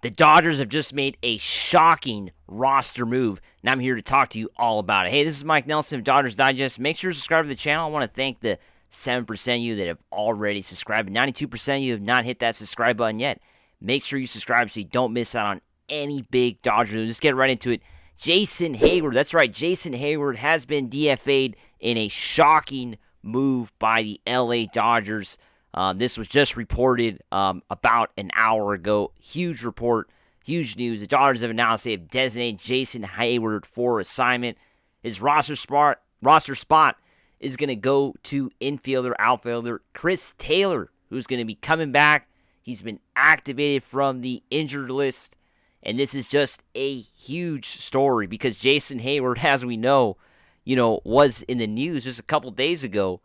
The Dodgers have just made a shocking roster move, and I'm here to talk to you all about it. Hey, this is Mike Nelson of Dodgers Digest. Make sure to subscribe to the channel. I want to thank the 7% of you that have already subscribed. 92% of you have not hit that subscribe button yet. Make sure you subscribe so you don't miss out on any big Dodger news. Let's get right into it. Jason Heyward, that's right, Jason Heyward has been DFA'd in a shocking move by the LA Dodgers. This was just reported about an hour ago. Huge report, huge news. The Dodgers have announced they have designated Jason Heyward for assignment. His roster spot is going to go to outfielder Chris Taylor, who's going to be coming back. He's been activated from the injured list, and this is just a huge story because Jason Heyward, as we know, was in the news just a couple days ago.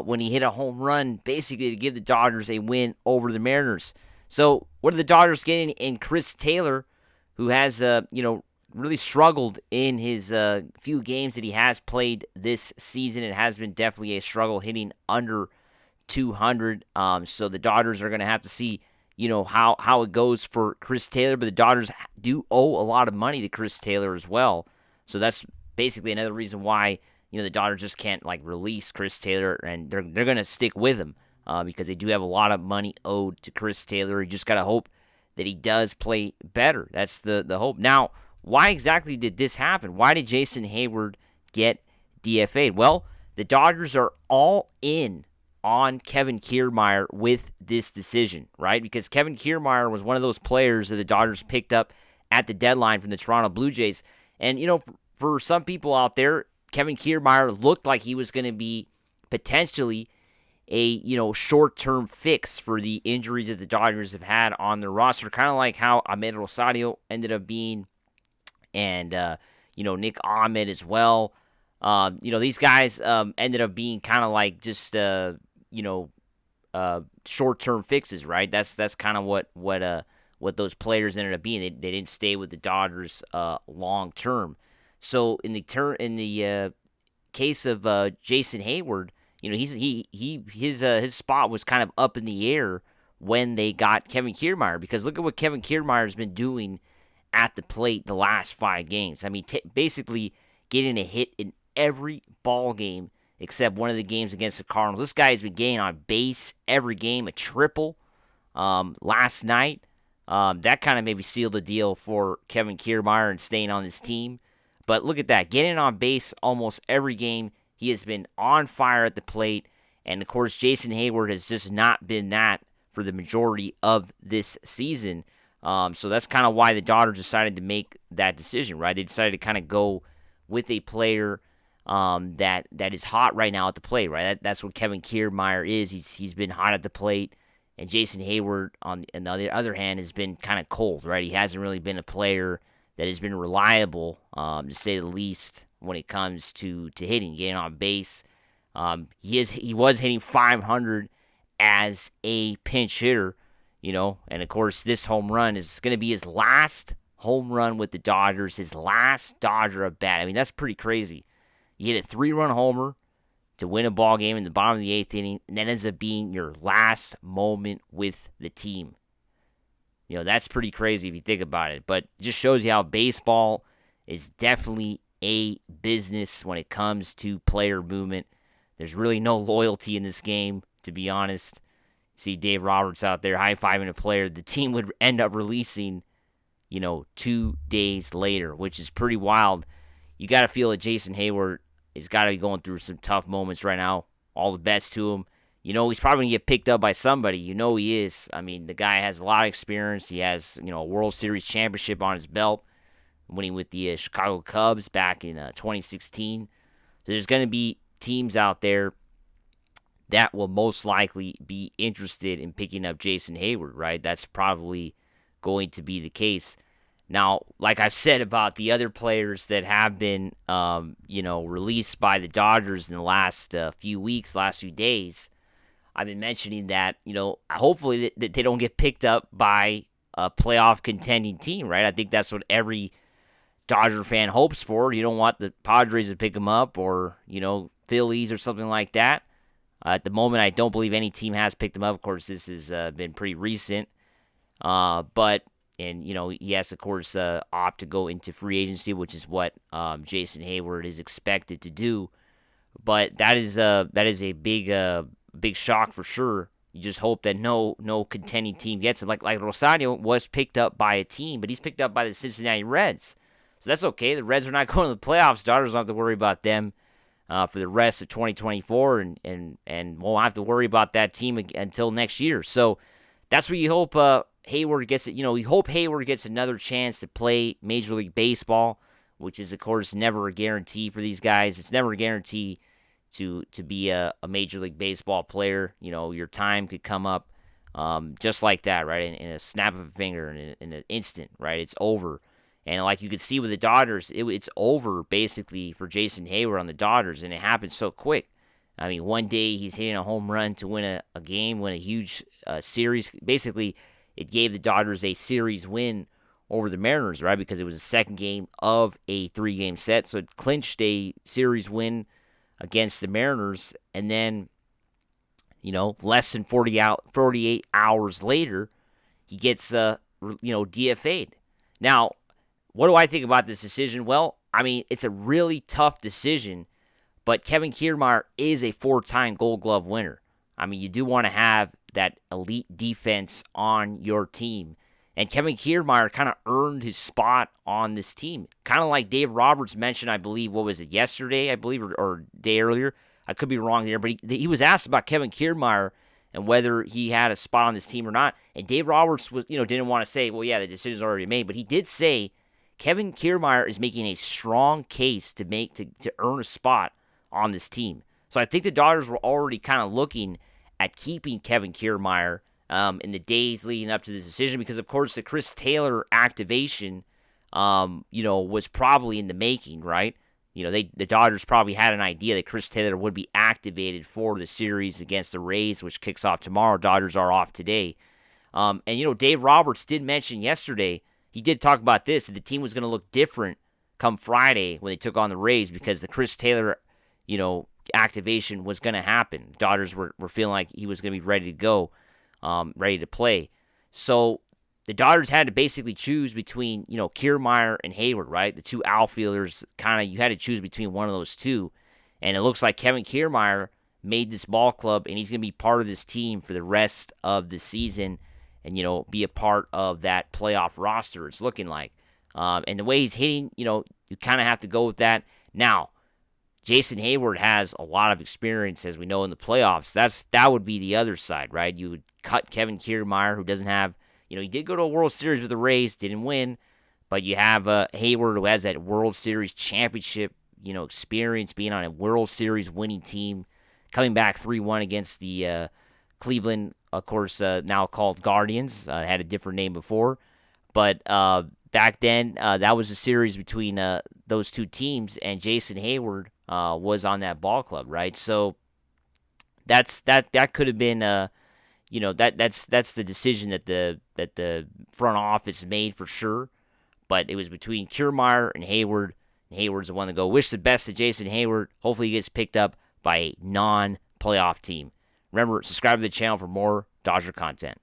When he hit a home run, basically to give the Dodgers a win over the Mariners. So what are the Dodgers getting in Chris Taylor, who has, really struggled in his few games that he has played this season? It has been definitely a struggle, hitting under 200. So the Dodgers are going to have to see, how it goes for Chris Taylor. But the Dodgers do owe a lot of money to Chris Taylor as well. So that's basically another reason why the Dodgers just can't release Chris Taylor, and they're going to stick with him because they do have a lot of money owed to Chris Taylor. You just got to hope that he does play better. That's the hope. Now, why exactly did this happen? Why did Jason Heyward get DFA'd? Well, the Dodgers are all in on Kevin Kiermaier with this decision, right? Because Kevin Kiermaier was one of those players that the Dodgers picked up at the deadline from the Toronto Blue Jays. And, for some people out there, Kevin Kiermaier looked like he was going to be potentially a, short-term fix for the injuries that the Dodgers have had on their roster, kind of like how Ahmed Rosario ended up being, and, Nick Ahmed as well. These guys ended up being kind of like just, short-term fixes, right? That's kind of what those players ended up being. They didn't stay with the Dodgers long-term. So in the case of Jason Heyward, his spot was kind of up in the air when they got Kevin Kiermaier, because look at what Kevin Kiermaier has been doing at the plate the last 5 games. I mean, basically getting a hit in every ball game except one of the games against the Cardinals. This guy has been getting on base every game, a triple last night. That kind of maybe sealed the deal for Kevin Kiermaier and staying on his team. But look at that, getting on base almost every game. He has been on fire at the plate. And, of course, Jason Heyward has just not been that for the majority of this season. So that's kind of why the Dodgers decided to make that decision, right? They decided to kind of go with a player that is hot right now at the plate, right? That's what Kevin Kiermaier is. He's been hot at the plate. And Jason Heyward, on the other hand, has been kind of cold, right? He hasn't really been a player that has been reliable, to say the least, when it comes to hitting, getting on base. He was hitting 500 as a pinch hitter, and of course this home run is going to be his last home run with the Dodgers, his last Dodger at bat. I mean, that's pretty crazy. You hit a 3-run homer to win a ball game in the bottom of the 8th inning, and that ends up being your last moment with the team. That's pretty crazy if you think about it. But it just shows you how baseball is definitely a business when it comes to player movement. There's really no loyalty in this game, to be honest. See Dave Roberts out there high-fiving a player the team would end up releasing, 2 days later, which is pretty wild. You got to feel that Jason Heyward has got to be going through some tough moments right now. All the best to him. He's probably going to get picked up by somebody. He is. I mean, the guy has a lot of experience. He has, a World Series championship on his belt, winning with the Chicago Cubs back in 2016. So there's going to be teams out there that will most likely be interested in picking up Jason Heyward, right? That's probably going to be the case. Now, like I've said about the other players that have been, released by the Dodgers in the last few weeks, last few days, I've been mentioning that, hopefully that they don't get picked up by a playoff contending team, right? I think that's what every Dodger fan hopes for. You don't want the Padres to pick them up or, Phillies or something like that. At the moment, I don't believe any team has picked them up. Of course, this has been pretty recent. But and he has, of course, opt to go into free agency, which is what Jason Heyward is expected to do. But that is a big shock for sure. You just hope that no contending team gets him. Like Rosario was picked up by a team, but he's picked up by the Cincinnati Reds, so that's okay. The Reds are not going to the playoffs. Dodgers don't have to worry about them for the rest of 2024, and won't have to worry about that team until next year. So that's what you hope Heyward gets it. We hope Heyward gets another chance to play Major League Baseball, which is, of course, never a guarantee for these guys. It's never a guarantee to be a Major League Baseball player. Your time could come up just like that, right? In a snap of a finger, in an instant, right? It's over. And like you could see with the Dodgers, it's over basically for Jason Heyward on the Dodgers, and it happened so quick. I mean, one day he's hitting a home run to win a game, win a huge series. Basically, it gave the Dodgers a series win over the Mariners, right? Because it was the second game of a 3-game set, so it clinched a series win against the Mariners. And then, less than 48 hours later, he gets DFA'd. Now, what do I think about this decision? Well, I mean, it's a really tough decision, but Kevin Kiermaier is a 4-time Gold Glove winner. I mean, you do want to have that elite defense on your team. And Kevin Kiermaier kind of earned his spot on this team. Kind of like Dave Roberts mentioned, I believe, yesterday, or day earlier? I could be wrong there, but he was asked about Kevin Kiermaier and whether he had a spot on this team or not. And Dave Roberts didn't want to say, well, yeah, the decision's already made, but he did say Kevin Kiermaier is making a strong case to earn a spot on this team. So I think the Dodgers were already kind of looking at keeping Kevin Kiermaier in the days leading up to this decision, because of course the Chris Taylor activation, was probably in the making, right? The Dodgers probably had an idea that Chris Taylor would be activated for the series against the Rays, which kicks off tomorrow. Dodgers are off today. And Dave Roberts did mention yesterday, he did talk about this, that the team was going to look different come Friday when they took on the Rays, because the Chris Taylor, activation was going to happen. Dodgers were feeling like he was going to be ready to go, ready to play. So the Dodgers had to basically choose between, Kiermaier and Heyward, right? The two outfielders, you had to choose between one of those two. And it looks like Kevin Kiermaier made this ball club, and he's going to be part of this team for the rest of the season and, be a part of that playoff roster, it's looking like. And the way he's hitting, you kind of have to go with that. Now, Jason Heyward has a lot of experience, as we know, in the playoffs. That would be the other side, right? You would cut Kevin Kiermaier, who doesn't have, he did go to a World Series with the Rays, didn't win, but you have Heyward, who has that World Series championship, experience, being on a World Series winning team, coming back 3-1 against the Cleveland, of course, now called Guardians. Had a different name before, but back then that was a series between those two teams, and Jason Heyward was on that ball club, right? So that could have been that's the decision that the front office made for sure. But it was between Kiermaier and Heyward. And Heyward's the one to go. Wish the best to Jason Heyward. Hopefully he gets picked up by a non-playoff team. Remember, subscribe to the channel for more Dodger content.